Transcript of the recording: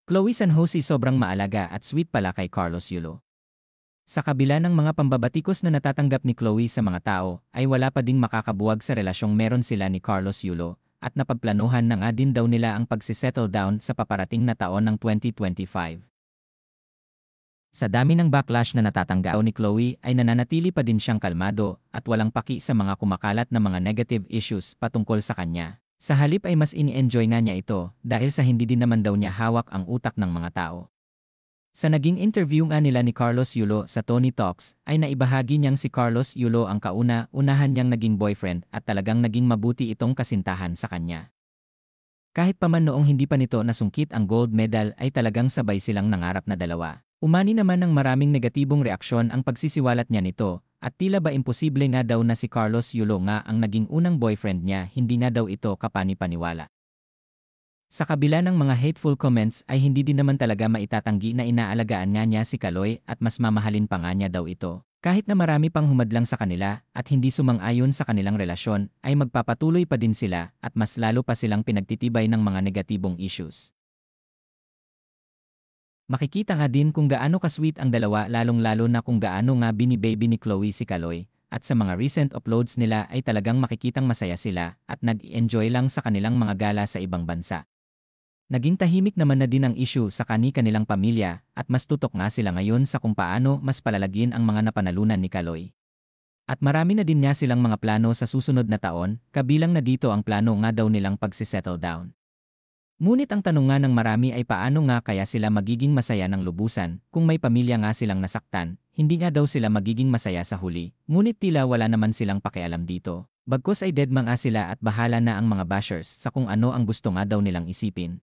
Chloe San Jose sobrang maalaga at sweet pala kay Carlos Yulo. Sa kabila ng mga pambabatikos na natatanggap ni Chloe sa mga tao, ay wala pa ding makakabuwag sa relasyong meron sila ni Carlos Yulo, at napagplanuhan na nga din daw nila ang pagsisettle down sa paparating na taon ng 2025. Sa dami ng backlash na natatanggap ni Chloe ay nananatili pa din siyang kalmado at walang paki sa mga kumakalat na mga negative issues patungkol sa kanya. Sa halip ay mas ini-enjoy nga niya ito dahil sa hindi din naman daw niya hawak ang utak ng mga tao. Sa naging interview nga nila ni Carlos Yulo sa Tony Talks ay naibahagi niyang si Carlos Yulo ang kauna-unahan niyang naging boyfriend at talagang naging mabuti itong kasintahan sa kanya. Kahit pa man noong hindi pa nito nasungkit ang gold medal ay talagang sabay silang nangarap na dalawa. Umani naman ng maraming negatibong reaksyon ang pagsisiwalat niya nito at tila ba imposible nga daw na si Carlos Yulo nga ang naging unang boyfriend niya, hindi nga daw ito kapani-paniwala. Sa kabila ng mga hateful comments ay hindi din naman talaga maitatanggi na inaalagaan nga niya si Chloe at mas mamahalin pa nga niya daw ito. Kahit na marami pang humadlang sa kanila at hindi sumang-ayon sa kanilang relasyon ay magpapatuloy pa din sila at mas lalo pa silang pinagtitibay ng mga negatibong issues. Makikita nga din kung gaano ka-sweet ang dalawa lalong-lalo na kung gaano nga bini-baby ni Chloe si Chloe. At sa mga recent uploads nila ay talagang makikitang masaya sila at nag-enjoy lang sa kanilang mga gala sa ibang bansa. Naging tahimik naman na din ang issue sa kanilang pamilya at mas tutok nga sila ngayon sa kung paano mas palalagin ang mga napanalunan ni Chloe. At marami na din nga silang mga plano sa susunod na taon, kabilang na dito ang plano nga daw nilang pagsisettle down. Ngunit ang tanong nga ng marami ay paano nga kaya sila magiging masaya ng lubusan kung may pamilya nga silang nasaktan, hindi nga daw sila magiging masaya sa huli, ngunit tila wala naman silang pakialam dito. Bagkus ay deadma nga sila at bahala na ang mga bashers sa kung ano ang gusto nga daw nilang isipin.